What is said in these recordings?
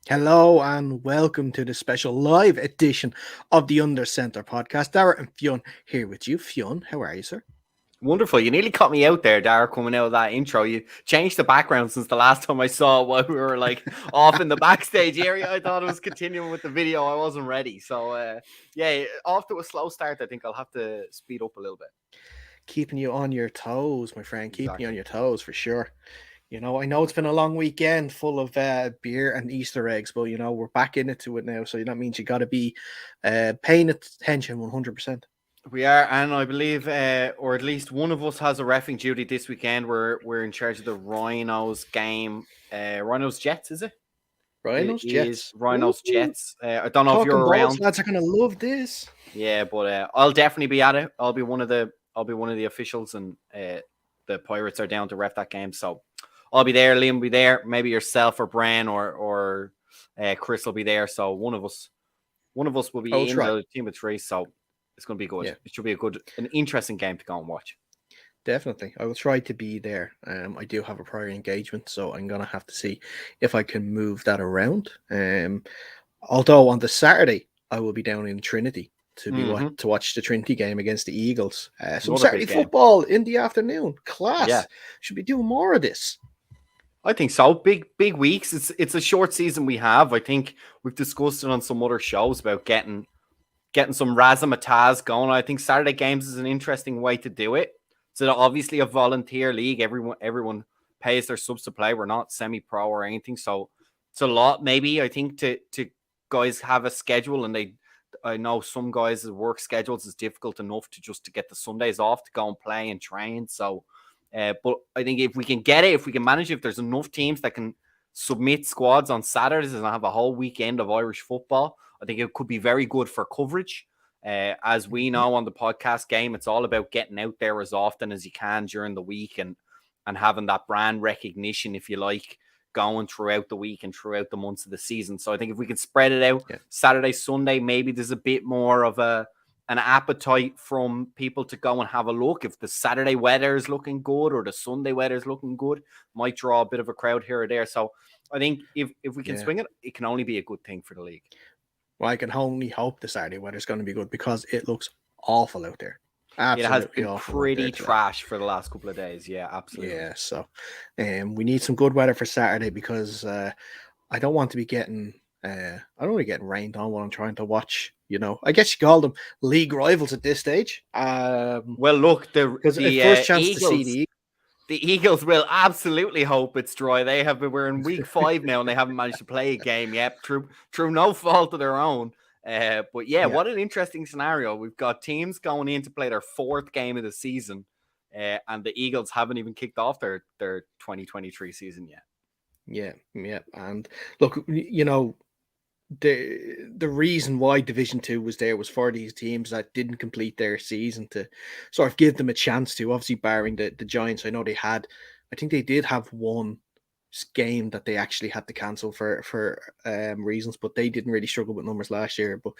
Hello and welcome to the special live edition of the Under Centre podcast. Dara and Fionn here with you. Fionn, how are you, sir? Wonderful. You nearly caught me out there, Dara, coming out of that intro. You changed the background since the last time I saw it while we were off in the backstage area. I thought it was continuing with the video. I wasn't ready. So, off to a slow start. I think I'll have to speed up a little bit. Keeping you on your toes, my friend. Keeping you on Exactly. your toes for sure. I know it's been a long weekend full of beer and Easter eggs, but, we're back into it now. So that means you got to be paying attention 100%. We are, and I believe, or at least one of us has a reffing duty this weekend. We're in charge of the Rhinos game. Rhinos Jets, is it? Rhinos, It is Jets. Rhinos Ooh, Jets. I don't know if talking you're balls, around. lads are going to love this. Yeah, but I'll definitely be at it. I'll be one of the officials, and the Pirates are down to ref that game, so I'll be there. Liam will be there. Maybe yourself or Bran or Chris will be there. So one of us will be in the team of three. So it's going to be good. Yeah. It should be an interesting game to go and watch. Definitely. I will try to be there. I do have a prior engagement, so I'm going to have to see if I can move that around. Although on the Saturday, I will be down in Trinity to watch the Trinity game against the Eagles. Some Another Saturday big game. football in the afternoon. Class. Yeah. Should be doing more of this. I think so. Big weeks. It's a short season we have. I think we've discussed it on some other shows about getting some razzmatazz going. I think Saturday games is an interesting way to do it. So obviously a volunteer league. Everyone pays their subs to play. We're not semi-pro or anything. So it's a lot. Maybe I think to guys have a schedule, and I know some guys' work schedules is difficult enough to get the Sundays off to go and play and train. So, but I think if we can get it, if we can manage it, if there's enough teams that can submit squads on Saturdays and have a whole weekend of Irish football, I think it could be very good for coverage. As we know on the podcast game, it's all about getting out there as often as you can during the week and having that brand recognition, if you like, going throughout the week and throughout the months of the season. So I think if we could spread it out Saturday, Sunday, maybe there's a bit more of an appetite from people to go and have a look. If the Saturday weather is looking good or the Sunday weather is looking good, might draw a bit of a crowd here or there. So I think if we can swing it, it can only be a good thing for the league. Well, I can only hope the Saturday weather's going to be good because it looks awful out there. Absolutely, it has been pretty trash for the last couple of days. Yeah, absolutely. Yeah, so we need some good weather for Saturday because I don't want to be getting I don't want to get rained on while I'm trying to watch. I guess you call them league rivals at this stage. Well, look, the first chance Eagles, to see the Eagles will absolutely hope it's dry. We're in week 5 now, and they haven't managed to play a game yet through no fault of their own. But what an interesting scenario. We've got teams going in to play their 4th game of the season, and the Eagles haven't even kicked off their 2023 season yet. Yeah. And look, the reason why Division 2 was there was for these teams that didn't complete their season to sort of give them a chance to, obviously barring the Giants. I know I think they did have one game that they actually had to cancel for reasons, but they didn't really struggle with numbers last year. But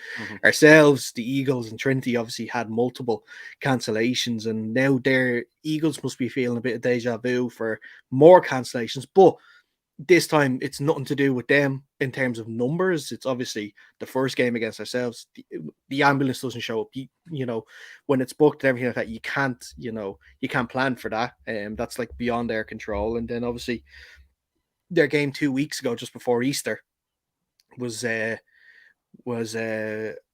ourselves, the Eagles and Trinity obviously had multiple cancellations, and now their Eagles must be feeling a bit of deja vu for more cancellations. But this time it's nothing to do with them in terms of numbers. It's obviously the first game against ourselves. The ambulance doesn't show up. When it's booked and everything like that, you can't plan for that. That's like beyond their control. And then obviously their game 2 weeks ago, just before Easter, was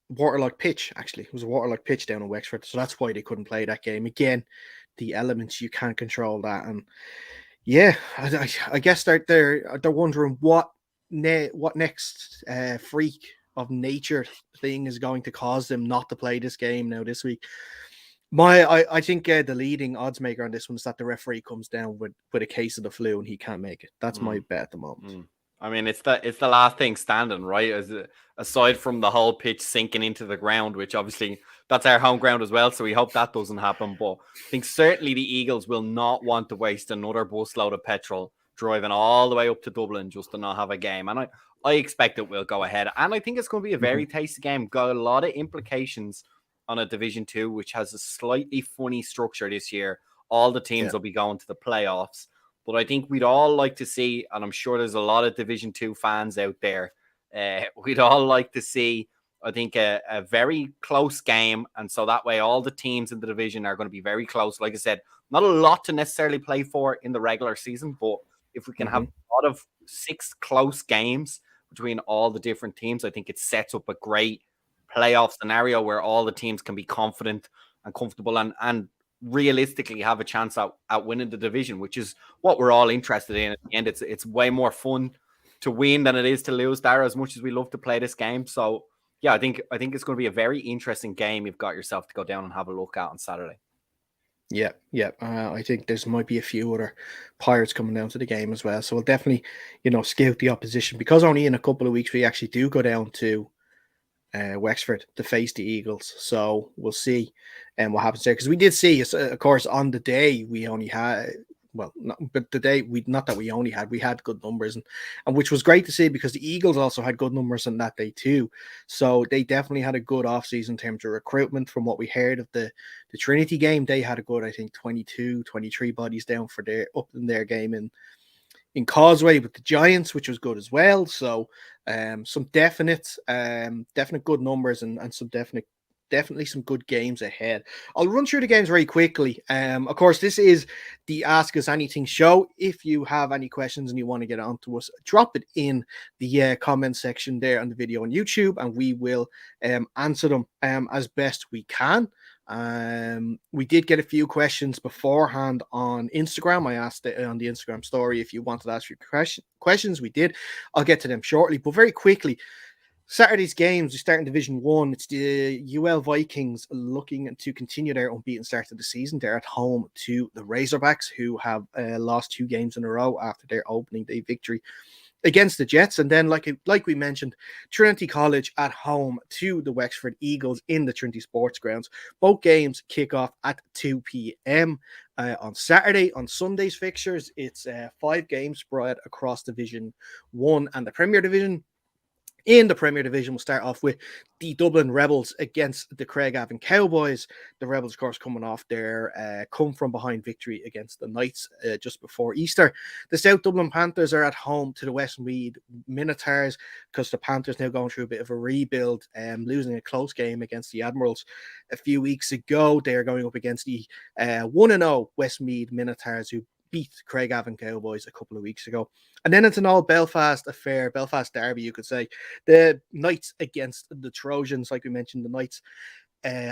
waterlogged pitch. Actually, it was a waterlogged pitch down in Wexford, so that's why they couldn't play that game. Again, the elements, you can't control that, and I guess they're wondering what next freak of nature thing is going to cause them not to play this game now this week. I think the leading odds maker on this one is that the referee comes down with a case of the flu and he can't make it. That's my bet at the moment. I mean, it's the last thing standing, right? Aside from the whole pitch sinking into the ground, which obviously that's our home ground as well, so we hope that doesn't happen. But I think certainly the Eagles will not want to waste another busload of petrol driving all the way up to Dublin just to not have a game. And I expect it will go ahead. And I think it's going to be a very tasty game. Got a lot of implications on a Division 2, which has a slightly funny structure this year. All the teams will be going to the playoffs. But I think we'd all like to see, and I'm sure there's a lot of Division 2 fans out there We'd all like to see, I think, a very close game. And so that way, all the teams in the division are going to be very close. Like I said, not a lot to necessarily play for in the regular season, but if we can have a lot of 6 close games between all the different teams, I think it sets up a great playoff scenario where all the teams can be confident and comfortable and realistically have a chance at winning the division, which is what we're all interested in. At the end, it's way more fun to win than it is to lose, Dara, as much as we love to play this game. So yeah, I think it's going to be a very interesting game you've got yourself to go down and have a look at on Saturday. Yeah. I think there's might be a few other Pirates coming down to the game as well. So we'll definitely, scout the opposition, because only in a couple of weeks we actually do go down to Wexford to face the Eagles. So we'll see what happens there. Because we did see, of course, on the day we only had, but the day we had good numbers, and which was great to see, because the Eagles also had good numbers on that day too. So they definitely had a good offseason in terms of recruitment. From what we heard of the Trinity game, they had a good, I think, 22, 23 bodies down for up in their game in Causeway with the Giants, which was good as well. So some definite good numbers, and some definitely some good games ahead. I'll run through the games very quickly. Of course, this is the Ask Us Anything show. If you have any questions and you want to get on to us, drop it in the comment section there on the video on YouTube, and we will answer them as best we can. We did get a few questions beforehand on Instagram. I asked it on the Instagram story if you wanted to ask your questions. We did. I'll get to them shortly, but very quickly, Saturday's games, we start in Division 1. It's the UL Vikings looking to continue their unbeaten start to the season. They're at home to the Razorbacks, who have lost 2 games in a row after their opening day victory against the Jets. And then, like we mentioned, Trinity College at home to the Wexford Eagles in the Trinity Sports Grounds. Both games kick off at 2 p.m. On Saturday. On Sunday's fixtures, it's 5 games spread across Division 1 and the Premier Division. In the Premier Division, we'll start off with the Dublin Rebels against the Craigavon Cowboys. The Rebels, of course, coming off their come-from-behind victory against the Knights just before Easter. The South Dublin Panthers are at home to the Westmeath Minotaurs, because the Panthers now going through a bit of a rebuild, losing a close game against the Admirals a few weeks ago. They are going up against the 1-0 Westmeath Minotaurs, who beat Craigavon Cowboys a couple of weeks ago. And then it's an all Belfast affair, Belfast derby, you could say. The Knights against the Trojans. Like we mentioned, the Knights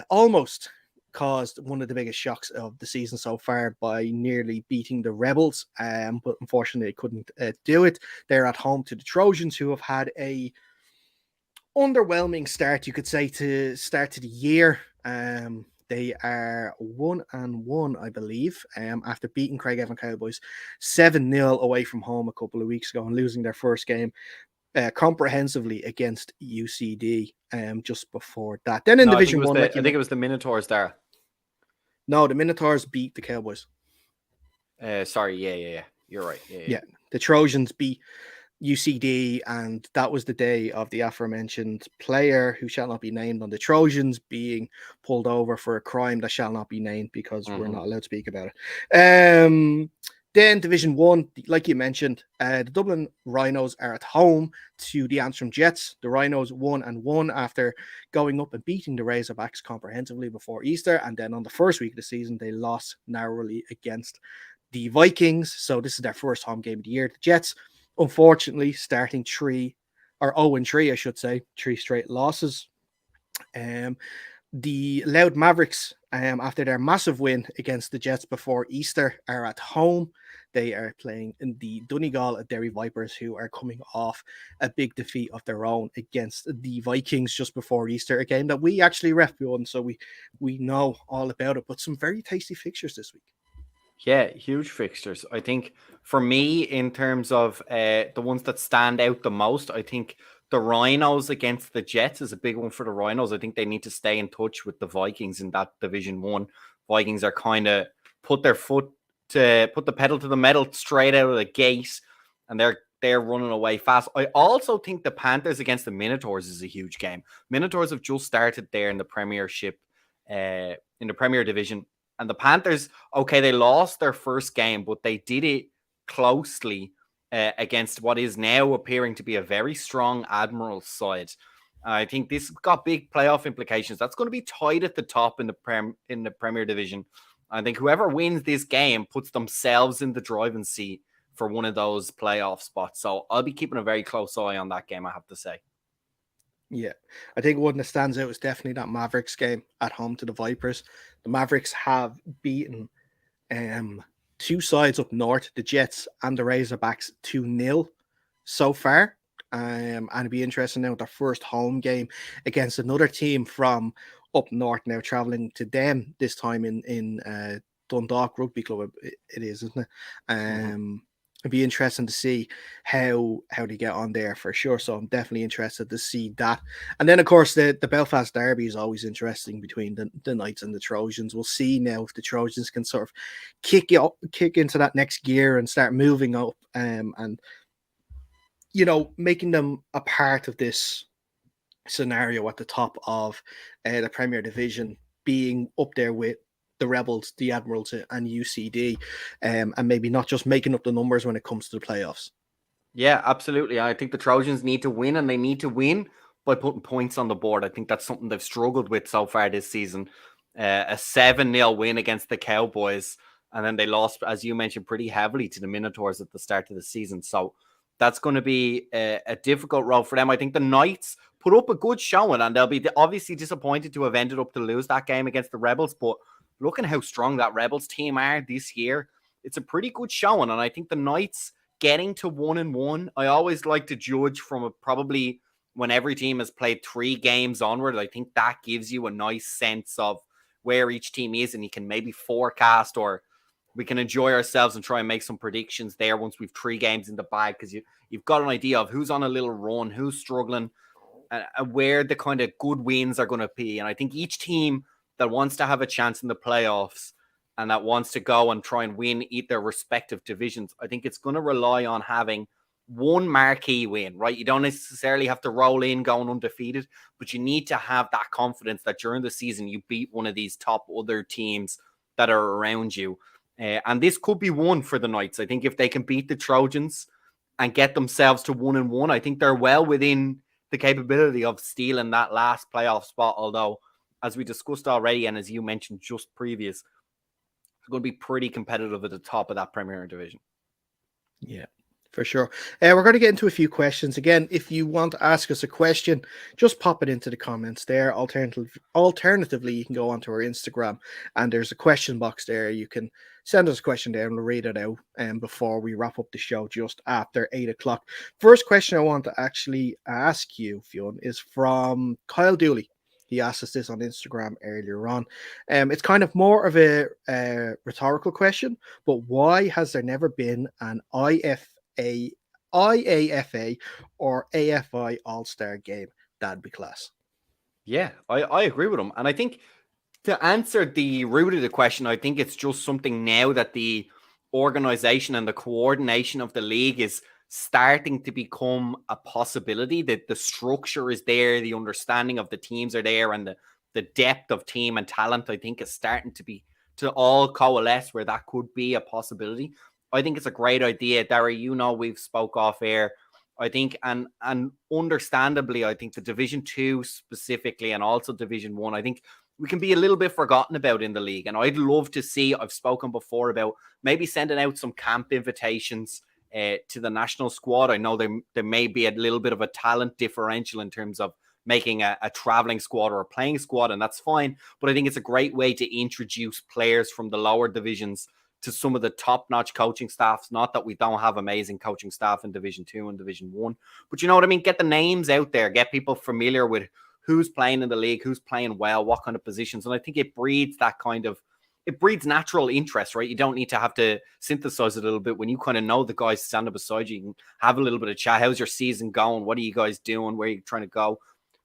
almost caused one of the biggest shocks of the season so far by nearly beating the Rebels, but unfortunately they couldn't do it. They're at home to the Trojans, who have had a underwhelming start, you could say, to the year. They are 1-1, I believe, after beating Craigavon Cowboys 7-0 away from home a couple of weeks ago and losing their first game comprehensively against UCD just before that. Then in Division 1, I think it was the Minotaurs there. No, the Minotaurs beat the Cowboys. Sorry, yeah. You're right. Yeah. The Trojans beat UCD, and that was the day of the aforementioned player who shall not be named on the Trojans being pulled over for a crime that shall not be named, because we're not allowed to speak about it. Then Division 1, like you mentioned, the Dublin Rhinos are at home to the Antrim Jets. The Rhinos 1-1 after going up and beating the Razorbacks comprehensively before Easter. And then on the first week of the season, they lost narrowly against the Vikings. So this is their first home game of the year. The Jets, unfortunately, starting 0-3, I should say, 3 straight losses. The Loud Mavericks, after their massive win against the Jets before Easter, are at home. They are playing in the Donegal Derry Vipers, who are coming off a big defeat of their own against the Vikings just before Easter, a game that we actually ref on, so we know all about it. But some very tasty fixtures this week. Yeah, huge fixtures. I think for me, in terms of the ones that stand out the most, I think the Rhinos against the Jets is a big one for the Rhinos. I think they need to stay in touch with the Vikings in that Division 1. Vikings are kind of put the pedal to the metal straight out of the gate, and they're running away fast. I also think the Panthers against the Minotaurs is a huge game. Minotaurs have just started there in the Premiership, in the Premier Division. And the Panthers, okay, they lost their first game, but they did it closely against what is now appearing to be a very strong Admirals side. I think this got big playoff implications. That's going to be tight at the top in the Premier Division. I think whoever wins this game puts themselves in the driving seat for one of those playoff spots. So I'll be keeping a very close eye on that game, I have to say. Yeah, I think one that stands out is definitely that Mavericks game at home to the Vipers. The Mavericks have beaten two sides up north, the Jets and the Razorbacks, 2-0 so far. And it'd be interesting now their first home game against another team from up north now, traveling to them this time in Dundalk Rugby Club. It is, isn't it? It'd be interesting to see how they get on there for sure. So I'm definitely interested to see that. And then of course the Belfast Derby is always interesting between the Knights and the Trojans. We'll see now if the Trojans can sort of kick into that next gear and start moving up, and making them a part of this scenario at the top of the Premier Division, being up there with the Rebels, the Admirals, and UCD, and maybe not just making up the numbers when it comes to the playoffs. Yeah, absolutely. I think the Trojans need to win, and they need to win by putting points on the board. I think that's something they've struggled with so far this season. A 7-0 win against the Cowboys, and then they lost, as you mentioned, pretty heavily to the Minotaurs at the start of the season. So that's going to be a difficult road for them. I think the Knights put up a good showing, and they'll be obviously disappointed to have ended up to lose that game against the Rebels. But looking how strong that Rebels team are this year, it's a pretty good showing. And I think the Knights getting to 1-1, I always like to judge from probably when every team has played 3 games onward. I think that gives you a nice sense of where each team is, and you can maybe forecast, or we can enjoy ourselves and try and make some predictions there once we've 3 games in the bag, because you've got an idea of who's on a little run, who's struggling, and where the kind of good wins are going to be. And I think each team that wants to have a chance in the playoffs and that wants to go and try and win their respective divisions, I think it's going to rely on having one marquee win, right? You don't necessarily have to roll in going undefeated, but you need to have that confidence that during the season you beat one of these top other teams that are around you. And this could be one for the Knights. I think if they can beat the Trojans and get themselves to 1-1, I think they're well within the capability of stealing that last playoff spot. Although, as we discussed already, and as you mentioned just previous, it's going to be pretty competitive at the top of that Premier Division. Yeah, for sure. We're going to get into a few questions. Again, if you want to ask us a question, just pop it into the comments there. Alternatively, you can go onto our Instagram, and there's a question box there. You can send us a question there, and we'll read it out before we wrap up the show just after 8 o'clock. First question I want to actually ask you, Fionn, is from Kyle Dooley. He asked us this on Instagram earlier on. It's kind of more of a rhetorical question, but why has there never been an IAFA or AFI All-Star game? That'd be class. Yeah, I agree with him. And I think to answer the root of the question, I think it's just something now that the organization and the coordination of the league is starting to become a possibility, that the structure is there, the understanding of the teams are there, and the depth of team and talent, I think, is starting to all coalesce where that could be a possibility. I think it's a great idea, Darry. We've spoke off air. I think, and understandably, I think the Division 2 specifically, and also Division 1, I think we can be a little bit forgotten about in the league. And I'd love to see, I've spoken before about maybe sending out some camp invitations to the national squad. I know there may be a little bit of a talent differential in terms of making a traveling squad or a playing squad, and that's fine. But I think it's a great way to introduce players from the lower divisions to some of the top-notch coaching staffs. Not that we don't have amazing coaching staff in Division 2 and Division 1, but you know what I mean? Get the names out there, get people familiar with who's playing in the league, who's playing well, what kind of positions. And I think it breeds natural interest, right? You don't need to have to synthesize it a little bit. When you kind of know the guys standing beside you, you can have a little bit of chat. How's your season going? What are you guys doing? Where are you trying to go?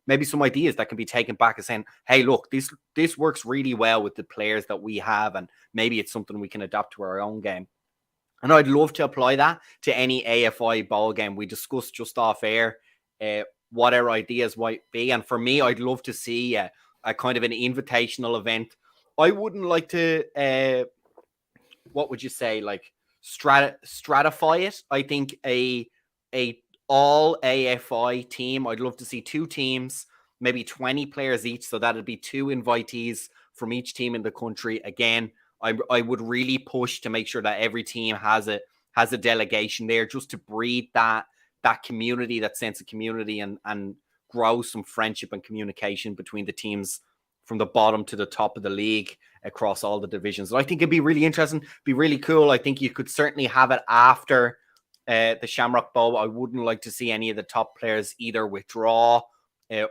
Maybe some ideas that can be taken back and saying, hey, look, this works really well with the players that we have, and maybe it's something we can adapt to our own game. And I'd love to apply that to any AFI ball game. We discussed just off air what our ideas might be. And for me, I'd love to see a kind of an invitational event. I wouldn't like to, what would you say, like stratify it. I think a all AFI team. I'd love to see 2 teams, maybe 20 players each, so that'd be 2 invitees from each team in the country. Again, I would really push to make sure that every team has a delegation there, just to breed that community, that sense of community, and grow some friendship and communication between the teams from the bottom to the top of the league across all the divisions. And I think it'd be really interesting, be really cool. I think you could certainly have it after the Shamrock Bowl. I wouldn't like to see any of the top players either withdraw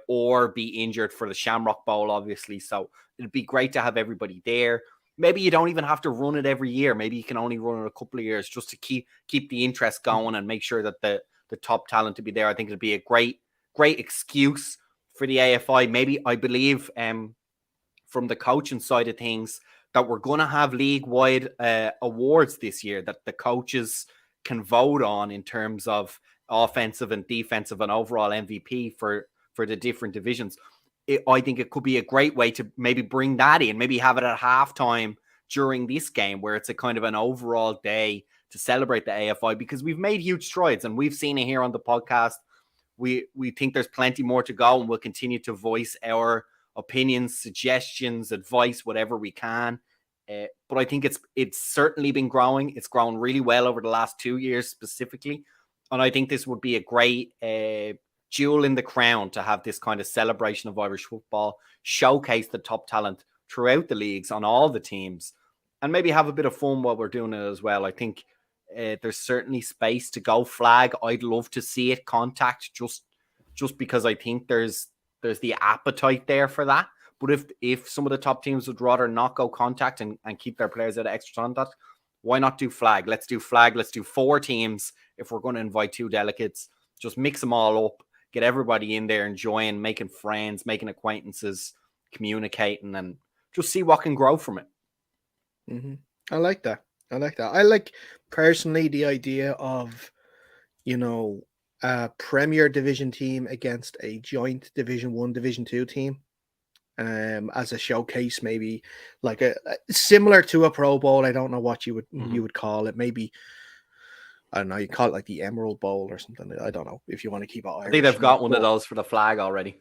or be injured for the Shamrock Bowl, obviously. So it'd be great to have everybody there. Maybe you don't even have to run it every year. Maybe you can only run it a couple of years just to keep the interest going and make sure that the top talent to be there. I think it'd be a great excuse for the AFI. Maybe I believe from the coaching side of things that we're going to have league-wide awards this year that the coaches can vote on in terms of offensive and defensive and overall MVP for the different divisions. I think it could be a great way to maybe bring that in, maybe have it at halftime during this game where it's a kind of an overall day to celebrate the AFI, because we've made huge strides and we've seen it here on the podcast. We think there's plenty more to go, and we'll continue to voice our opinions, suggestions, advice, whatever we can. But I think it's certainly been growing. It's grown really well over the last 2 years specifically. And I think this would be a great jewel in the crown to have this kind of celebration of Irish football, showcase the top talent throughout the leagues on all the teams, and maybe have a bit of fun while we're doing it as well. I think there's certainly space to go flag. I'd love to see it contact, just because I think there's the appetite there for that. But if some of the top teams would rather not go contact and keep their players out of extra contact, why not do flag? Let's do flag. Let's do 4 teams if we're going to invite 2 delegates. Just mix them all up, get everybody in there enjoying, making friends, making acquaintances, communicating, and just see what can grow from it. Mm-hmm. I like that. I like personally the idea of, a Premier Division team against a joint Division 1, Division 2 team. As a showcase, maybe like a similar to a Pro Bowl. I don't know what you would call it. Maybe, I don't know, you call it like the Emerald Bowl or something. I don't know if you want to keep it Irish. I think they've got one of those for the flag already.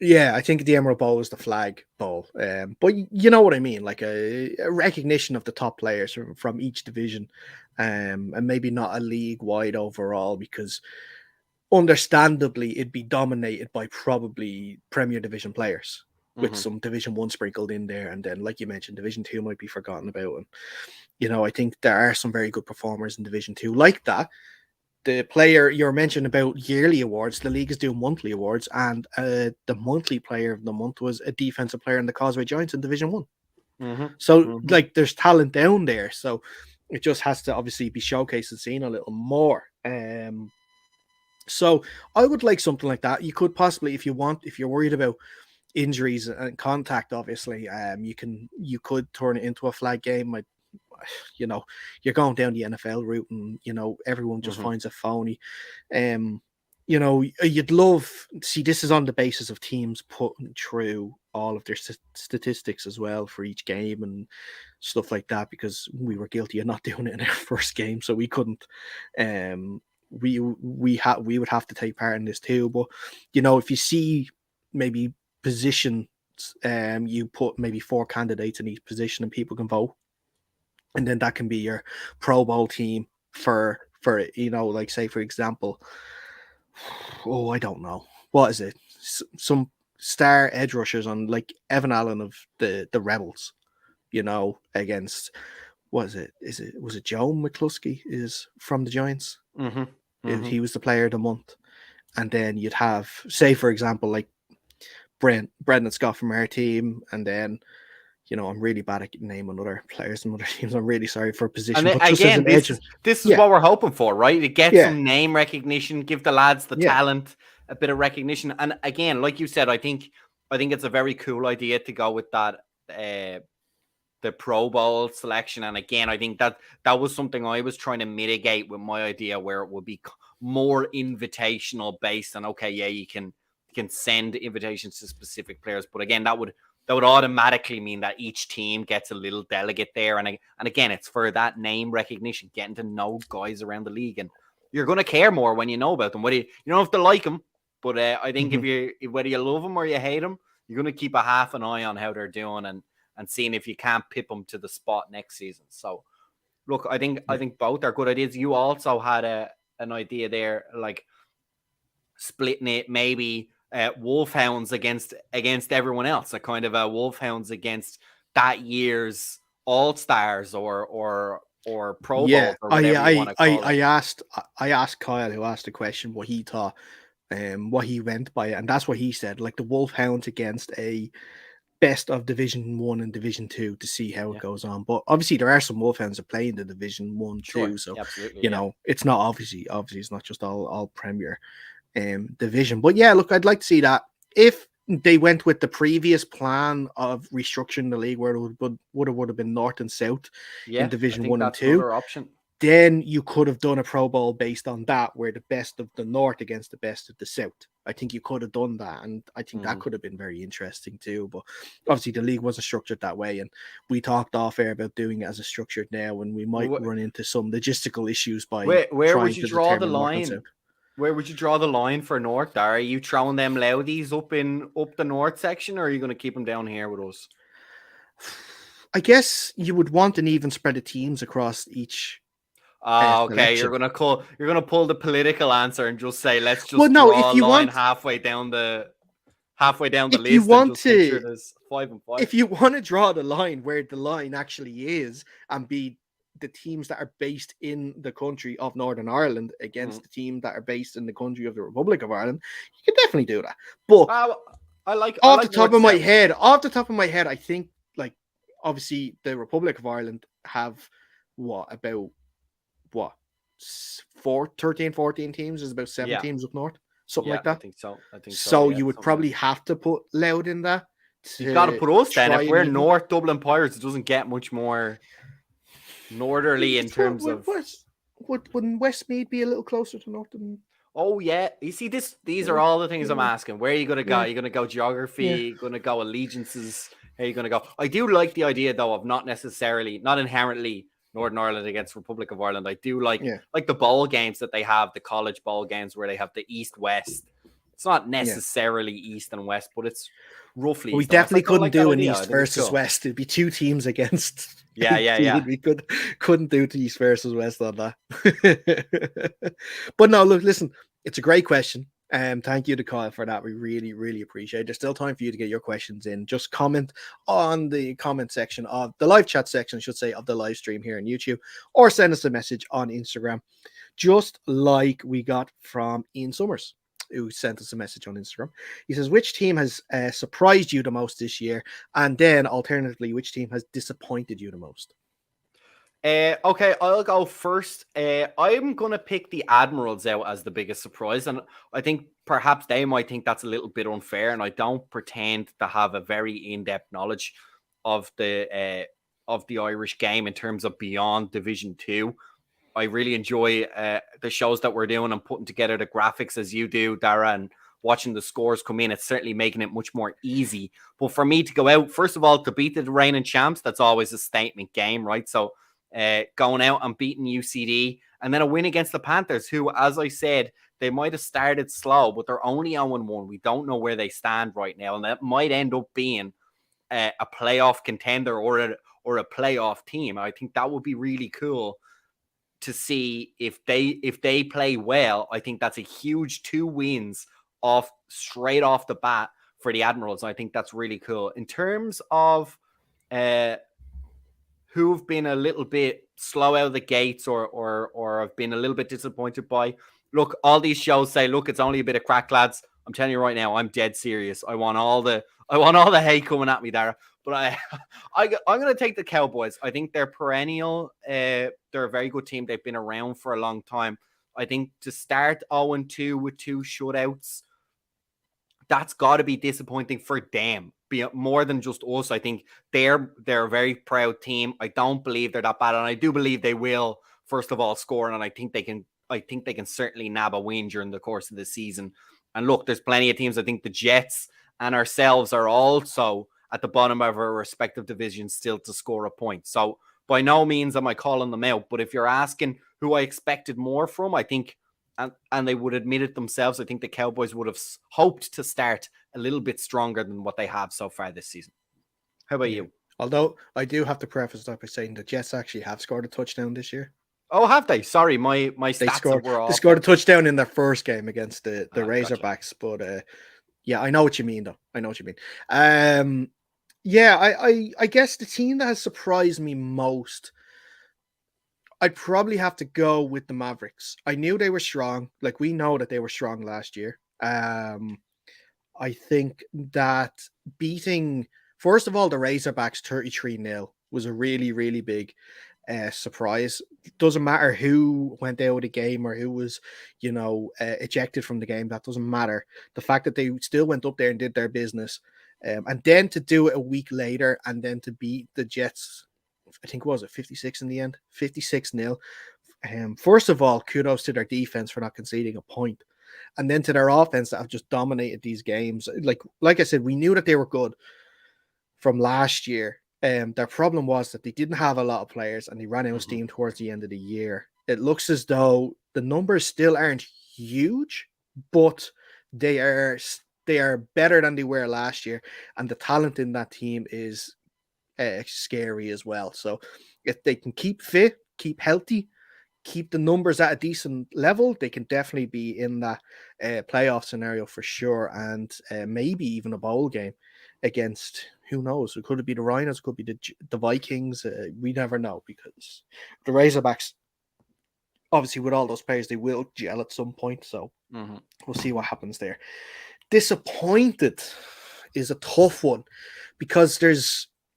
Yeah, I think the Emerald Bowl is the flag bowl. But you know what I mean, like a recognition of the top players from each division, and maybe not a league-wide overall, because understandably it'd be dominated by probably Premier Division players, with some Division 1 sprinkled in there, and then, like you mentioned, Division 2 might be forgotten about. And I think there are some very good performers in Division 2 like that. The player you're mentioning about yearly awards, the league is doing monthly awards, and the monthly player of the month was a defensive player in the Causeway Giants in Division 1. So like there's talent down there, so it just has to obviously be showcased and seen a little more. So I would like something like that. You could possibly, if you're worried about injuries and contact, obviously, you could turn it into a flag game. You're going down the NFL route, and everyone just finds it phony. You'd love, see, this is on the basis of teams putting through all of their statistics as well for each game and stuff like that, because we were guilty of not doing it in our first game, so we couldn't. We would have to take part in this too. But if you see maybe positions, you put maybe 4 candidates in each position and people can vote, and then that can be your Pro Bowl team for like, say for example, I don't know, what is it, some star edge rushers on like Evan Allen of the Rebels, against, was it Joe McCluskey is from the Giants. He was the player of the month. And then you'd have, say for example, like Brendan Scott from our team, and then I'm really bad at naming other players and other teams. I'm really sorry for position. And but again, this is what we're hoping for, right? To get some name recognition, give the lads the talent, a bit of recognition. And again, like you said, I think it's a very cool idea to go with that the Pro Bowl selection. And again, I think that was something I was trying to mitigate with my idea, where it would be more invitational based on, okay, yeah, you can send invitations to specific players, but again, that would that would automatically mean that each team gets a little delegate there. And again, it's for that name recognition, getting to know guys around the league. And you're going to care more when you know about them. Whether you don't have to like them, but I think whether you love them or you hate them, you're going to keep a half an eye on how they're doing and seeing if you can't pip them to the spot next season. So, look, I think both are good ideas. You also had an idea there, like splitting it maybe Wolfhounds against everyone else, a kind of a Wolfhounds against that year's All Stars or Pro Bowls or whatever you want to call it. I asked Kyle, who asked the question, what he thought, what he went by, and that's what he said. Like the Wolfhounds against a best of Division 1 and Division 2 to see how it goes on. But obviously there are some Wolfhounds that play in the Division 1 too. So absolutely, know, it's not obviously it's not just all Premier division. But yeah, look, I'd like to see that. If they went with the previous plan of restructuring the league where it would have been North and South in Division 1 and 2, option. Then you could have done a Pro Bowl based on that, where the best of the North against the best of the South. I think you could have done that, and I think that could have been very interesting too. But obviously, the league wasn't structured that way, and we talked off air about doing it as a structured now, and we might run into some logistical issues by where would you draw the line? Where would you draw the line for North? Are you throwing them Loudies up the North section, or are you going to keep them down here with us? I guess you would want an even spread of teams across each. Okay, you're gonna pull the political answer and just say let's just draw a line halfway down the list. You want to, make sure there's 5 and 5. If you want to draw the line where the line actually is and be the teams that are based in the country of Northern Ireland against the team that are based in the country of the Republic of Ireland, you can definitely do that. But off the top of my head, I think like obviously the Republic of Ireland have about 13, 14 teams. There's about 7 teams up north, something like that. I think so. So you would probably have to put Loud in that. You've got to put us then. If we're North Dublin Pirates, it doesn't get much more northerly in terms of. Wouldn't Westmeath be a little closer to North than? Oh yeah, you see this. These are all the things I'm asking. Where are you going to go? You're going to go geography. You're going to go allegiances. How are you going to go? I do like the idea though of not inherently Northern Ireland against Republic of Ireland. I do like the bowl games that they have, the college bowl games where they have the East-West. It's not necessarily East and West, but it's roughly. We definitely couldn't do an East versus West. It'd be 2 teams against. Yeah. We couldn't do the East versus West on that. But no, look, listen, it's a great question. Thank you to Kyle for that. We really, really appreciate it. There's still time for you to get your questions in. Just comment on the comment section of the live chat section, I should say, of the live stream here on YouTube, or send us a message on Instagram, just like we got from Ian Summers, who sent us a message on Instagram. He says, which team has surprised you the most this year? And then alternatively, which team has disappointed you the most? Okay, I'll go first. I'm going to pick the Admirals out as the biggest surprise. And I think perhaps they might think that's a little bit unfair. And I don't pretend to have a very in-depth knowledge of the Irish game in terms of beyond Division 2. I really enjoy the shows that we're doing and putting together the graphics as you do, Dara, and watching the scores come in. It's certainly making it much more easy. But for me to go out, first of all, to beat the reigning champs, that's always a statement game, right? So going out and beating UCD, and then a win against the Panthers, who, as I said, they might have started slow, but they're only 0-1. We don't know where they stand right now, and that might end up being a playoff contender or a playoff team. I think that would be really cool to see if they play well. I think that's a huge 2 wins straight off the bat for the Admirals. I think that's really cool. In terms of who've been a little bit slow out of the gates or have been a little bit disappointed by. Look, all these shows say, look, it's only a bit of crack, lads. I'm telling you right now, I'm dead serious. I want all the hate coming at me, Dara. But I'm going to take the Cowboys. I think they're perennial. They're a very good team. They've been around for a long time. I think to start 0-2 with 2 shutouts, that's got to be disappointing for them. More than just us. I think they're a very proud team. I don't believe they're that bad, and I do believe they will, first of all, score, and I think they can certainly nab a win during the course of the season. And look, there's plenty of teams. I think the Jets and ourselves are also at the bottom of our respective divisions still to score a point. So by no means am I calling them out, but if you're asking who I expected more from, I think, and they would admit it themselves, I think the Cowboys would have hoped to start a little bit stronger than what they have so far this season. How about you? Although I do have to preface that by saying the Jets actually have scored a touchdown this year. Oh, have they? Sorry, my They stats scored were they off. scored a touchdown in their first game against the Gotcha. Razorbacks, but yeah, I know what you mean though. I know what you mean. Yeah, I guess the team that has surprised me most, I'd probably have to go with the Mavericks. I knew they were strong. Like, we know that they were strong last year. I think that beating, first of all, the Razorbacks 33-0 was a really, really big surprise. It doesn't matter who went out of the game or who was, ejected from the game. That doesn't matter. The fact that they still went up there and did their business, and then to do it a week later and then to beat the Jets, I think, was it 56 in the end? 56-0. First of all, kudos to their defense for not conceding a point. And then to their offense that have just dominated these games. Like I said, we knew that they were good from last year. Their problem was that they didn't have a lot of players and they ran out of steam towards the end of the year. It looks as though the numbers still aren't huge, but they are better than they were last year. And the talent in that team is scary as well. So if they can keep fit, keep healthy, keep the numbers at a decent level, they can definitely be in that playoff scenario for sure, and maybe even a bowl game against, who knows, it could be the Rhinos, it could be the Vikings. We never know, because the Razorbacks, obviously with all those players, they will gel at some point, so we'll see what happens there. Disappointed is a tough one, because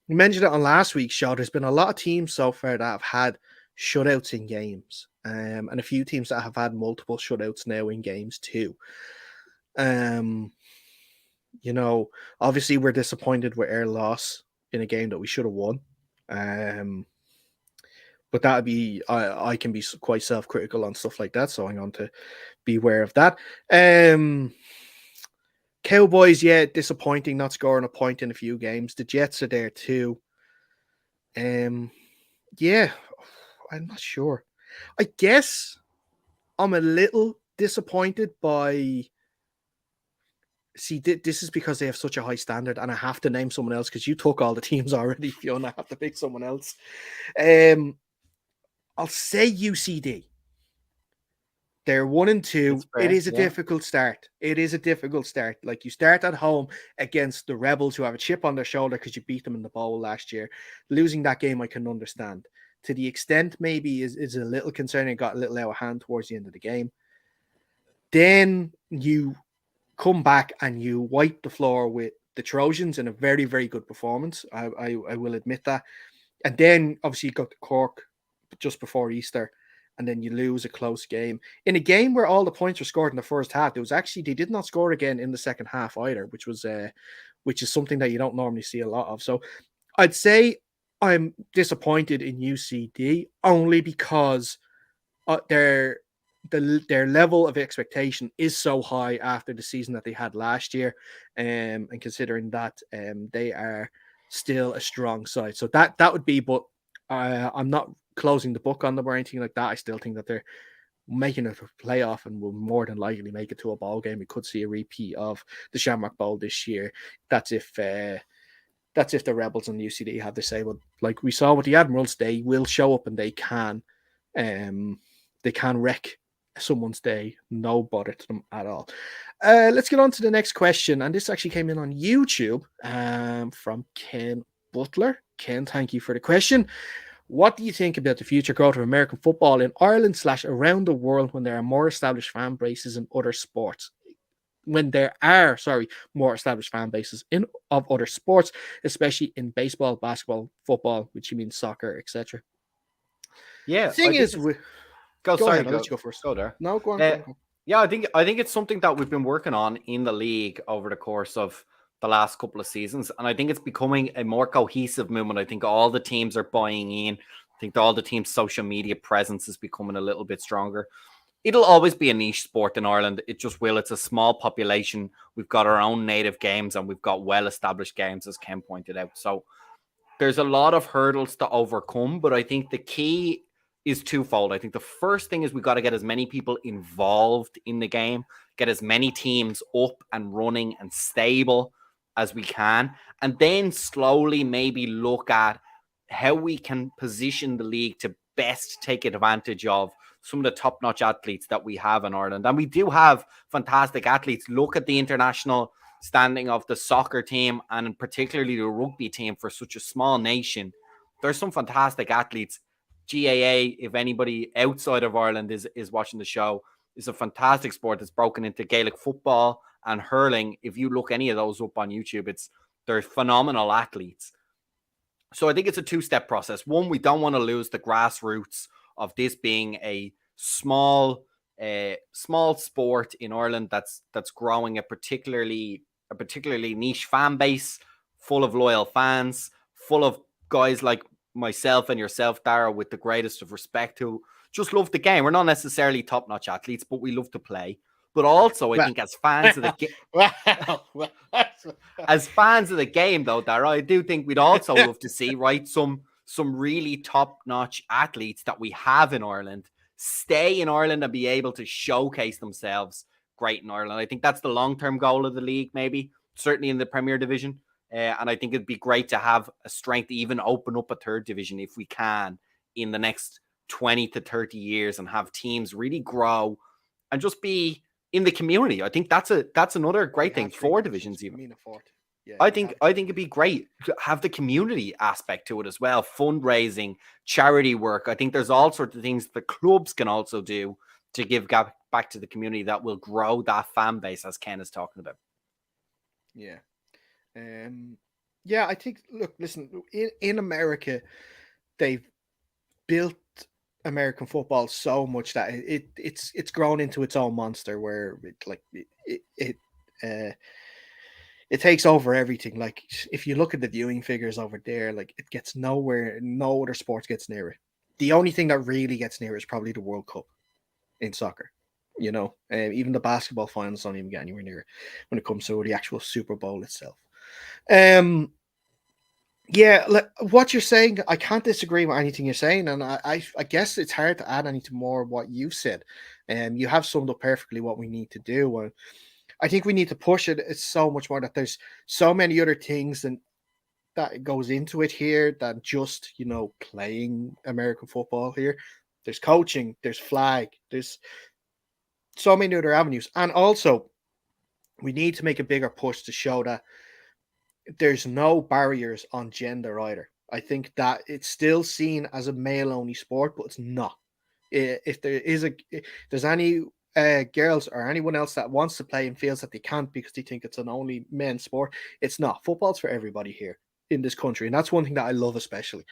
we mentioned it on last week's show, there's been a lot of teams so far that have had shutouts in games, and a few teams that have had multiple shutouts now in games too. Obviously we're disappointed with our loss in a game that we should have won. But that would be, I can be quite self-critical on stuff like that, so I'm going to be aware of that. Cowboys, yeah, disappointing, not scoring a point in a few games. The Jets are there too. Yeah, I'm not sure. I guess I'm a little disappointed by. See, this is because they have such a high standard, and I have to name someone else because you took all the teams already, Fiona. I have to pick someone else. I'll say UCD. They're 1-2. It is a difficult start. It is a difficult start. Like, you start at home against the Rebels, who have a chip on their shoulder because you beat them in the bowl last year. Losing that game, I can understand. To the extent maybe is a little concerning. It got a little out of hand towards the end of the game. Then you come back and you wipe the floor with the Trojans in a very, very good performance. I will admit that. And then obviously you got to Cork just before Easter, and then you lose a close game. In a game where all the points were scored in the first half, they did not score again in the second half either, which is something that you don't normally see a lot of. So I'd say I'm disappointed in UCD only because their level of expectation is so high after the season that they had last year, and considering that they are still a strong side. So that would be, but I'm not closing the book on them or anything like that. I still think that they're making it a playoff and will more than likely make it to a bowl game. We could see a repeat of the Shamrock Bowl this year. That's if the Rebels and the UCD have to say, well, like we saw with the Admirals, they will show up and they can wreck someone's day. No bother to them at all. Let's get on to the next question, and this actually came in on YouTube from Ken Butler. Ken, thank you for the question. What do you think about the future growth of American football in Ireland / around the world when there are more established fan bases in other sports? When there are, more established fan bases of other sports, especially in baseball, basketball, football, which you mean soccer, etc. Yeah, the thing is, go ahead. I'll let you go first. Go there. No, go on. Yeah, I think it's something that we've been working on in the league over the course of the last couple of seasons, and I think it's becoming a more cohesive movement. I think all the teams are buying in. I think all the teams' social media presence is becoming a little bit stronger. it'll always be a niche sport in Ireland. It just will. It's a small population. We've got our own native games and we've got well-established games, as Ken pointed out. So there's a lot of hurdles to overcome, but I think the key is twofold. I think the first thing is we got to get as many people involved in the game, get as many teams up and running and stable as we can, and then slowly maybe look at how we can position the league to best take advantage of some of the top-notch athletes that we have in Ireland. And we do have fantastic athletes. Look at the international standing of the soccer team and particularly the rugby team for such a small nation. There's some fantastic athletes. GAA, if anybody outside of Ireland is watching the show, is a fantastic sport that's broken into Gaelic football and hurling. If you look any of those up on YouTube, they're phenomenal athletes. So I think it's a two-step process. One, we don't want to lose the grassroots of this being a small sport in Ireland that's growing a particularly niche fan base, full of loyal fans, full of guys like myself and yourself, Dara, with the greatest of respect, who just love the game. We're not necessarily top-notch athletes, but we love to play. But also, I think as fans of the game, as fans of the game, though, Dara, I do think we'd also love to see, right, some really top-notch athletes that we have in Ireland stay in Ireland and be able to showcase themselves great in Ireland. I think that's the long-term goal of the league, maybe, certainly in the Premier Division. And I think it'd be great to have a strength to even open up a third division if we can in the next 20 to 30 years and have teams really grow and just be in the community. I think that's another great thing. 4 divisions even. Yeah, I think it'd be great to have the community aspect to it as well. Fundraising, charity work. I think there's all sorts of things the clubs can also do to give back to the community that will grow that fan base, as Ken is talking about. Yeah. I think, look, listen, in America, they've built American football so much that it's grown into its own monster where it takes over everything. Like, if you look at the viewing figures over there, like, it gets nowhere. No other sports gets near it. The only thing that really gets near it is probably the World Cup in soccer. You know, even the basketball finals don't even get anywhere near it when it comes to the actual Super Bowl itself. Yeah, like what you're saying, I can't disagree with anything you're saying, and I guess it's hard to add anything more what you've said. You have summed up perfectly what we need to do, and I think we need to push it. It's so much more that there's so many other things and that goes into it here than just, you know, playing American football here. There's coaching, there's flag, there's so many other avenues, and also we need to make a bigger push to show that there's no barriers on gender either. I think that it's still seen as a male-only sport, but it's not. If there's any girls or anyone else that wants to play and feels that they can't because they think it's an only men's sport, it's not. Football's for everybody here in this country, and that's one thing that I love especially.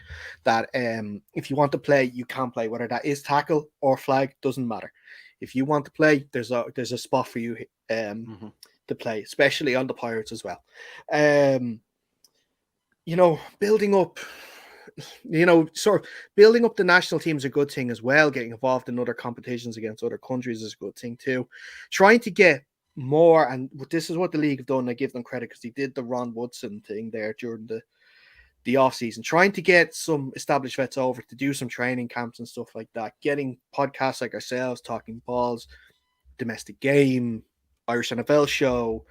That if you want to play, you can play, whether that is tackle or flag, doesn't matter. If you want to play, there's a spot for you. To play, especially on the Pirates as well. You know, building up the national team is a good thing as well. Getting involved in other competitions against other countries is a good thing too. Trying to get more, and this is what the league have done. I give them credit because they did the Ron Woodson thing there during the off season, trying to get some established vets over to do some training camps and stuff like that. Getting podcasts like ourselves, Talking Balls, Domestic Game, Irish NFL show,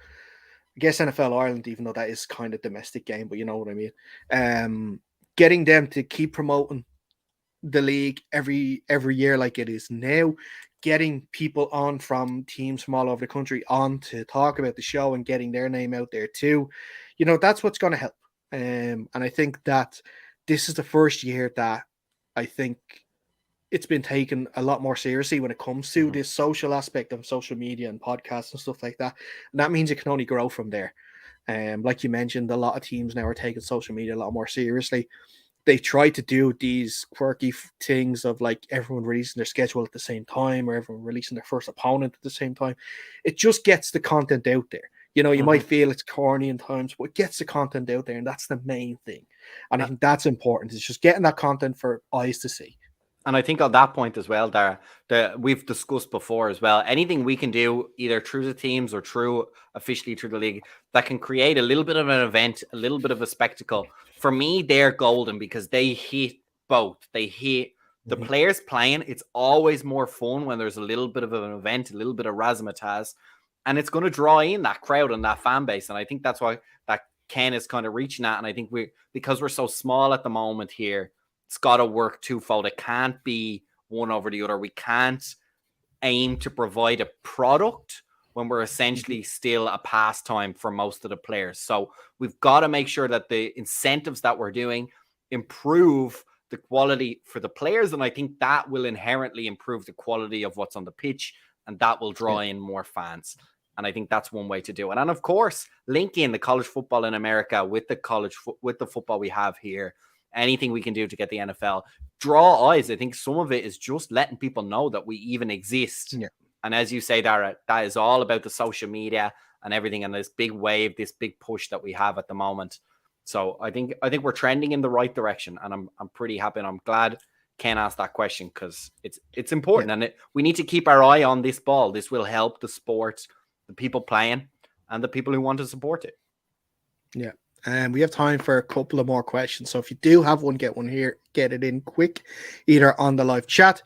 I guess NFL Ireland, even though that is kind of domestic game, but you know what I mean. Getting them to keep promoting the league every year like it is now, getting people on from teams from all over the country on to talk about the show and getting their name out there too. You know, that's what's going to help. And I think that this is the first year that I think it's been taken a lot more seriously when it comes to this social aspect of social media and podcasts and stuff like that. And that means it can only grow from there. Like you mentioned, a lot of teams now are taking social media a lot more seriously. They try to do these quirky things of like everyone releasing their schedule at the same time or everyone releasing their first opponent at the same time. It just gets the content out there. You know, you might feel it's corny in times, but it gets the content out there, and that's the main thing. And I think that's important. It's just getting that content for eyes to see. And I think on that point as well, Dara, that we've discussed before as well, anything we can do either through the teams or through officially through the league that can create a little bit of an event, a little bit of a spectacle. For me, they're golden because they hit both. They hit the Mhm. players playing. It's always more fun when there's a little bit of an event, a little bit of razzmatazz, and it's going to draw in that crowd and that fan base. And I think that's why that Ken is kind of reaching at. And I think because we're so small at the moment here, it's got to work twofold. It can't be one over the other. We can't aim to provide a product when we're Mhm. essentially still a pastime for most of the players. So we've got to make sure that the incentives that we're doing improve the quality for the players. And I think that will inherently improve the quality of what's on the pitch, and that will draw Yeah. in more fans. And I think that's one way to do it. And of course, linking the college football in America with with the football we have here, anything we can do to get the NFL draw eyes. I think some of it is just letting people know that we even exist. Yeah. And as you say, Dara, that is all about the social media and everything, and this big wave, this big push that we have at the moment. So I think we're trending in the right direction, and I'm pretty happy, and I'm glad Ken asked that question because it's Yeah. important, and we need to keep our eye on this ball. This will help the sport, the people playing, and the people who want to support it. Yeah. And we have time for a couple of more questions. So if you do have one, get one here, get it in quick, either on the live chat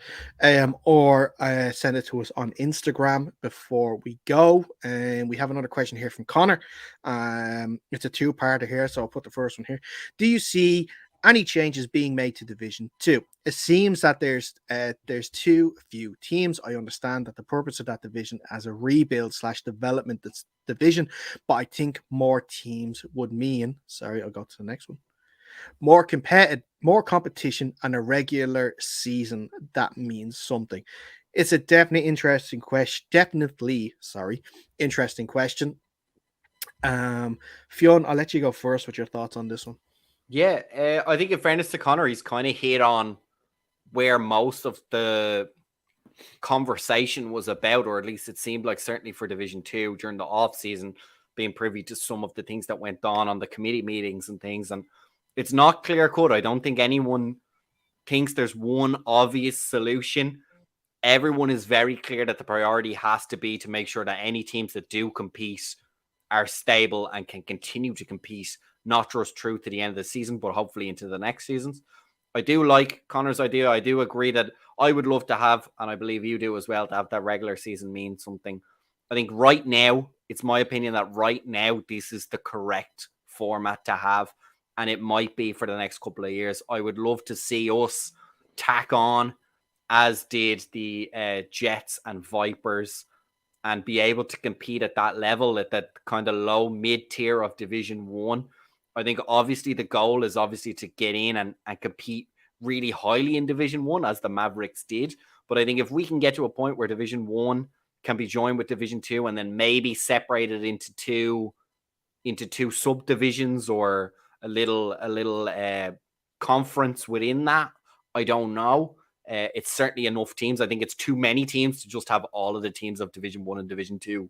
or send it to us on Instagram before we go. And we have another question here from Connor. It's a two-parter here, so I'll put the first one here. Do you see any changes being made to Division 2? It seems that there's too few teams. I understand that the purpose of that division as a rebuild slash development division, but I think more teams would mean, sorry, I'll go to the next one, more competitive, more competition and a regular season. That means something. It's a definitely interesting question. Interesting question. Fionn, I'll let you go first with your thoughts on this one. Yeah, I think in fairness to Connor, he's kind of hit on where most of the conversation was about, or at least it seemed like certainly for Division 2 during the off season, being privy to some of the things that went on the committee meetings and things. And it's not clear cut. I don't think anyone thinks there's one obvious solution. Everyone is very clear that the priority has to be to make sure that any teams that do compete are stable and can continue to compete, not just through to the end of the season, but hopefully into the next seasons. I do like Connor's idea. I do agree that I would love to have, and I believe you do as well, to have that regular season mean something. I think right now, it's my opinion that right now, this is the correct format to have, and it might be for the next couple of years. I would love to see us tack on, as did the Jets and Vipers, and be able to compete at that level, at that kind of low mid tier of Division 1. I think obviously the goal is obviously to get in and compete really highly in Division 1 as the Mavericks did. But I think if we can get to a point where Division 1 can be joined with Division 2 and then maybe separated into two subdivisions or a little conference within that, I don't know. It's certainly enough teams. I think it's too many teams to just have all of the teams of Division 1 and Division 2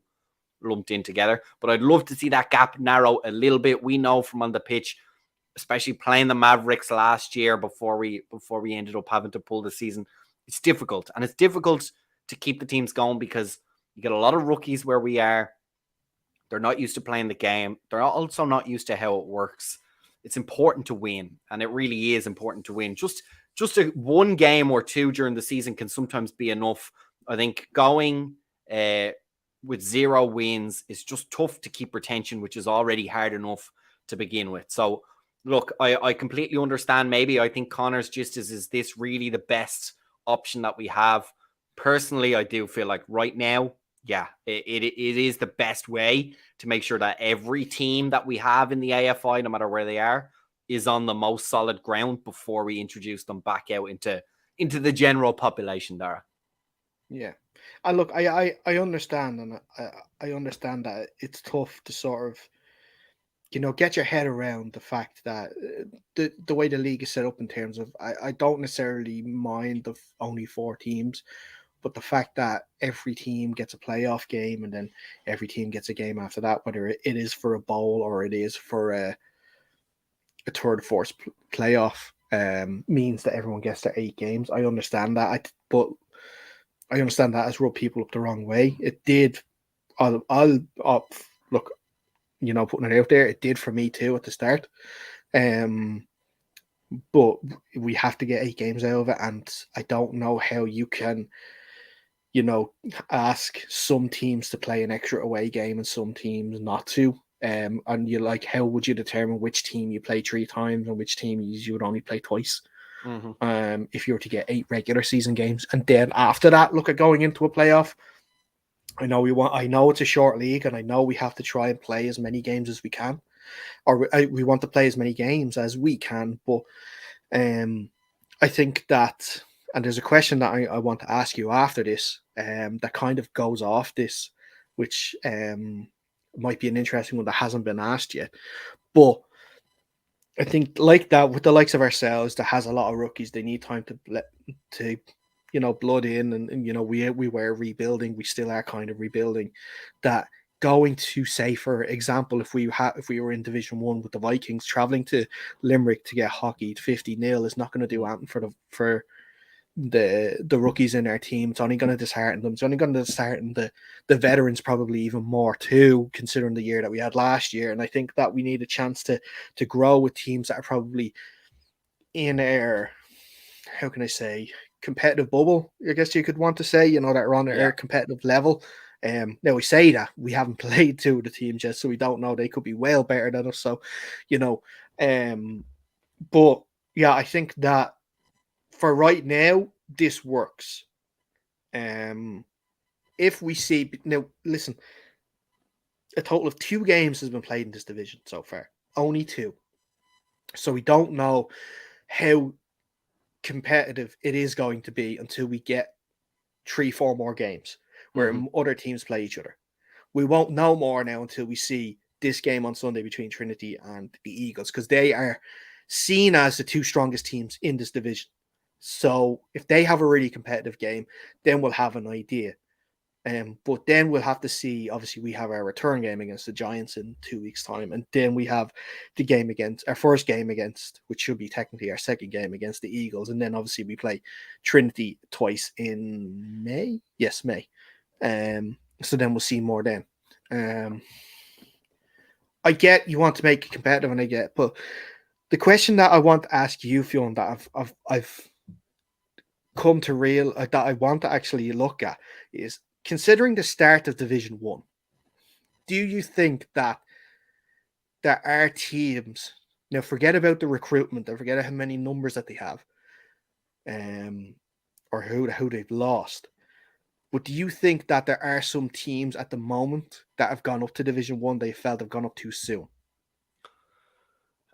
lumped in together. But I'd love to see that gap narrow a little bit. We know from on the pitch, especially playing the Mavericks last year before we ended up having to pull the season, it's difficult. And it's difficult to keep the teams going because you get a lot of rookies where we are. They're not used to playing the game. They're also not used to how it works. It's important to win, and it really is important to win. Just one game or two during the season can sometimes be enough. I think going with 0 wins is just tough to keep retention, which is already hard enough to begin with. So, look, I completely understand. Maybe I think Connor's just is this really the best option that we have? Personally, I do feel like right now, yeah, it is the best way to make sure that every team that we have in the AFI, no matter where they are, is on the most solid ground before we introduce them back out into the general population, Dara. Yeah. And look, I understand, and I understand that it's tough to sort of, get your head around the fact that the way the league is set up in terms of, I don't necessarily mind the only 4 teams, but the fact that every team gets a playoff game and then every team gets a game after that, whether it is for a bowl or it is for a third, fourth playoff. means that everyone gets their 8 games. I understand that, but I understand that has rubbed people up the wrong way. It did. I'll look, putting it out there. It did for me too at the start. Um, but we have to get 8 games out of it, and I don't know how you can, ask some teams to play an extra away game and some teams not to. And you like, how would you determine which team you play 3 times and which team you would only play twice? Mm-hmm. If you were to get 8 regular season games, and then after that, look at going into a playoff. I know it's a short league, and I know we have to try and play as many games as we can, or we want to play as many games as we can. But I think that, and there's a question that I want to ask you after this, that kind of goes off this, which might be an interesting one that hasn't been asked yet. But I think like that with the likes of ourselves, that has a lot of rookies. They need time to blood in, and we were rebuilding. We still are kind of rebuilding. That going to say, for example, if we were in Division 1 with the Vikings, traveling to Limerick to get hockeyed 50-0 is not going to do anything for the rookies in our team. It's only going to dishearten them. It's only going to dishearten the veterans probably even more too, considering the year that we had last year. And I think that we need a chance to grow with teams that are probably in our, how can I say, competitive bubble, I guess you could want to say, that are on our competitive level. Now we say that we haven't played 2 of the teams yet, so we don't know. They could be well better than us. So, but yeah, I think that for right now, this works. If we see now, listen, a total of 2 games has been played in this division so far. Only 2. So we don't know how competitive it is going to be until we get 3-4 more games where other teams play each other. We won't know more now until we see this game on Sunday between Trinity and the Eagles, because they are seen as the 2 strongest teams in this division. So if they have a really competitive game, then we'll have an idea. But then we'll have to see. Obviously, we have our return game against the Giants in 2 weeks' time, and then we have the game against our first game against, which should be technically our second game against the Eagles, and then obviously we play Trinity twice in May. Yes, May. So then we'll see more then. I get you want to make it competitive, and I get, but the question that I want to ask you, Fionn, that I've come to real that I want to actually look at is, considering the start of Division 1, do you think that there are teams, now forget about the recruitment and forget how many numbers that they have, or who they've lost, but do you think that there are some teams at the moment that have gone up to Division 1 they felt have gone up too soon?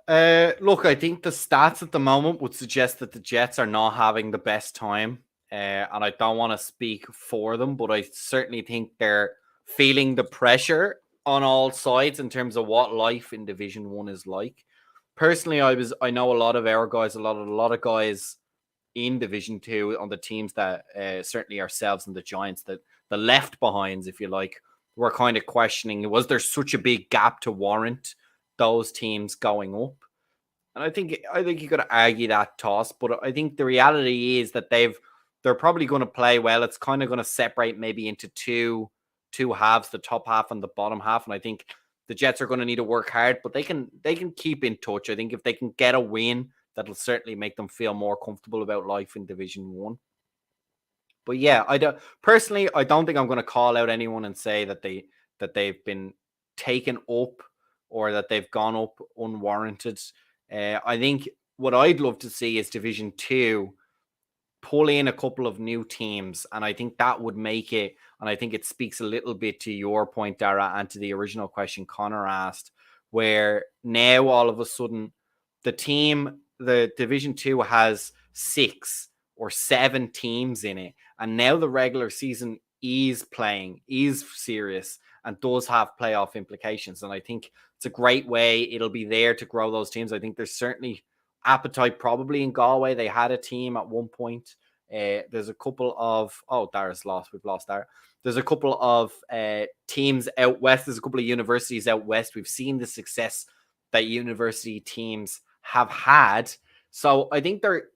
Look, I think the stats at the moment would suggest that the Jets are not having the best time. And I don't want to speak for them, but I certainly think they're feeling the pressure on all sides in terms of what life in Division 1 is like. Personally, I know a lot of our guys, a lot of guys in Division 2 on the teams that certainly ourselves and the Giants, that the left behinds, if you like, were kind of questioning, was there such a big gap to warrant those teams going up? And I think you could argue that toss, but I think the reality is that they're probably going to play well. It's kind of going to separate maybe into two halves, the top half and the bottom half. And I think the Jets are going to need to work hard, but they can keep in touch. I think if they can get a win, that'll certainly make them feel more comfortable about life in Division 1. But yeah, I don't think I'm going to call out anyone and say that they've been taken up or that they've gone up unwarranted. I think what I'd love to see is Division 2 pull in a couple of new teams, and I think that would make it, and I think it speaks a little bit to your point, Dara, and to the original question Connor asked, where now all of a sudden the Division 2 has 6 or 7 teams in it, and now the regular season is serious and does have playoff implications. And I think it's a great way. It'll be there to grow those teams. I think there's certainly appetite probably in Galway. They had a team at one point. There's a couple of Dara's lost. We've lost Dara. There's a couple of teams out west. There's a couple of universities out west. We've seen the success that university teams have had. So I think there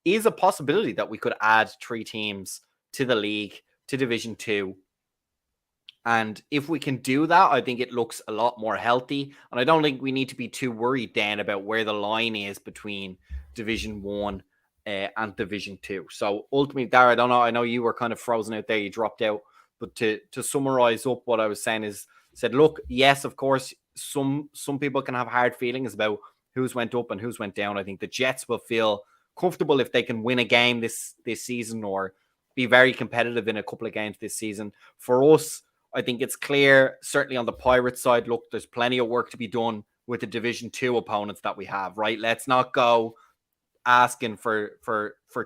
is a possibility that we could add 3 teams to the league, to Division 2. And if we can do that, I think it looks a lot more healthy. And I don't think we need to be too worried then about where the line is between Division 1 and Division 2. So ultimately, Dara, I don't know. I know you were kind of frozen out there. You dropped out. But to summarize up what I was saying is, said, look, yes, of course, some people can have hard feelings about who's went up and who's went down. I think the Jets will feel comfortable if they can win a game this season or be very competitive in a couple of games this season. For us, I think it's clear, certainly on the Pirates side, look, there's plenty of work to be done with the Division 2 opponents that we have, right? Let's not go asking for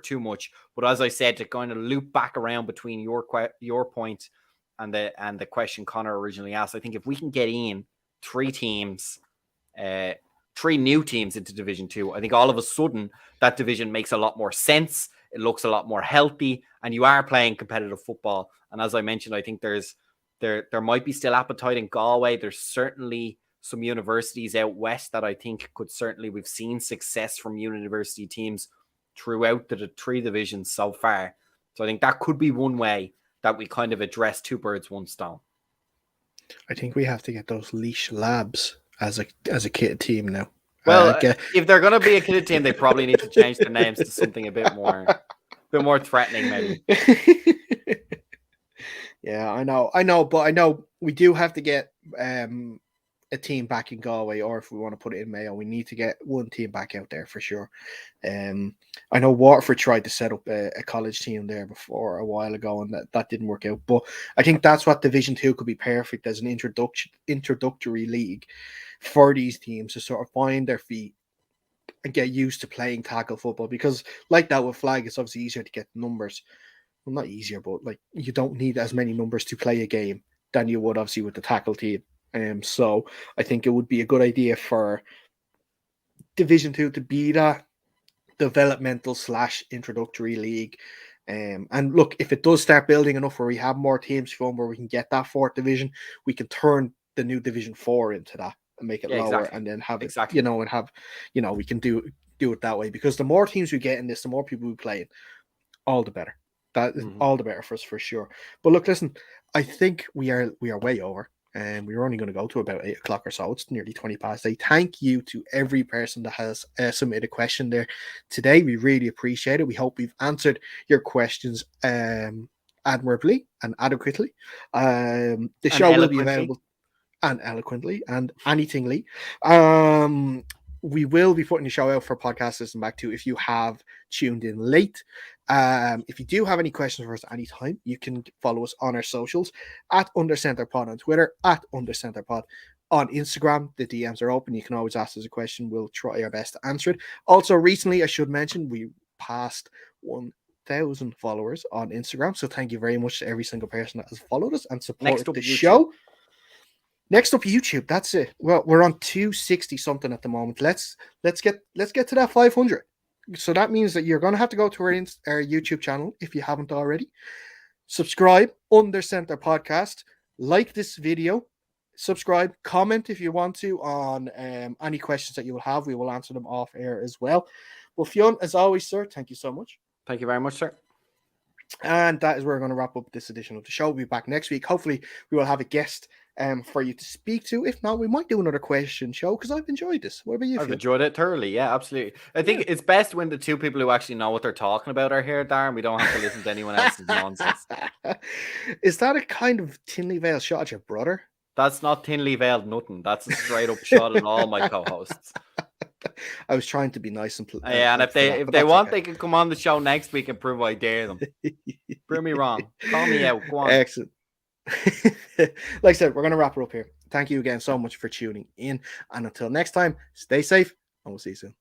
too much. But as I said, to kind of loop back around between your point and the question Connor originally asked, I think if we can get in 3 teams, 3 new teams into Division 2, I think all of a sudden that division makes a lot more sense. It looks a lot more healthy, and you are playing competitive football. And as I mentioned, I think there might be still appetite in Galway. There's certainly some universities out west that I think could certainly, we've seen success from university teams throughout the 3 divisions so far. So I think that could be one way that we kind of address 2 birds, 1 stone. I think we have to get those Leash Labs as a kit team now. Well, if they're going to be a kid team, they probably need to change their names to something a bit more threatening, maybe. Yeah, I know, but I know we do have to get a team back in Galway, or if we want to put it in Mayo, we need to get one team back out there for sure. I know Waterford tried to set up a college team there before a while ago, and that didn't work out. But I think that's what Division 2 could be perfect as an introductory league for these teams to sort of find their feet and get used to playing tackle football. Because like that with flag, it's obviously easier to get numbers. Well, not easier, but like you don't need as many numbers to play a game than you would obviously with the tackle team. So I think it would be a good idea for Division 2 to be that developmental / introductory league. And look, if it does start building enough where we have more teams from where we can get that 4th division, we can turn the new Division 4 into that and make it lower, exactly. and then have it, exactly. and have, we can do it that way, because the more teams we get in this, the more people we play, all the better. That is all the better for us, for sure. But look, listen, I think we are way over, and we're only going to go to about 8 o'clock or so. It's nearly 20 past 8. Thank you to every person that has submitted a question there today. We really appreciate it. We hope we've answered your questions admirably and adequately. The show will be available, and eloquently and anythingly. We will be putting the show out for podcast listen back to if you have tuned in late. If you do have any questions for us at any time, you can follow us on our socials at UnderCenterPod on Twitter, at UnderCenterPod on Instagram. The DMs are open. You can always ask us a question. We'll try our best to answer it. Also, recently, I should mention, we passed 1,000 followers on Instagram. So thank you very much to every single person that has followed us and supported the show. Next up, YouTube. That's it. Well, we're on 260 something at the moment. Let's get to that 500. So that means that you're going to have to go to our YouTube channel if you haven't already. Subscribe, Under Center Podcast. Like this video. Subscribe. Comment if you want to on any questions that you will have. We will answer them off air as well. Well, Fionn, as always, sir, thank you so much. Thank you very much, sir. And that is where we're going to wrap up this edition of the show. We'll be back next week. Hopefully, we will have a guest for you to speak to. If not, we might do another question show, because I've enjoyed this. What about you? I've enjoyed it thoroughly. Yeah, absolutely. I think it's best when the 2 people who actually know what they're talking about are here, Darren. We don't have to listen to anyone else's nonsense. Is that a kind of thinly veiled shot at your brother? That's not thinly veiled nothing. That's a straight up shot at all my co-hosts. I was trying to be nice and and if they want, they can come on the show next week and prove I dare them. Prove me wrong. Call me out. Go on. Excellent. Like I said, we're going to wrap it up here. Thank you again so much for tuning in. And until next time, stay safe, and we'll see you soon.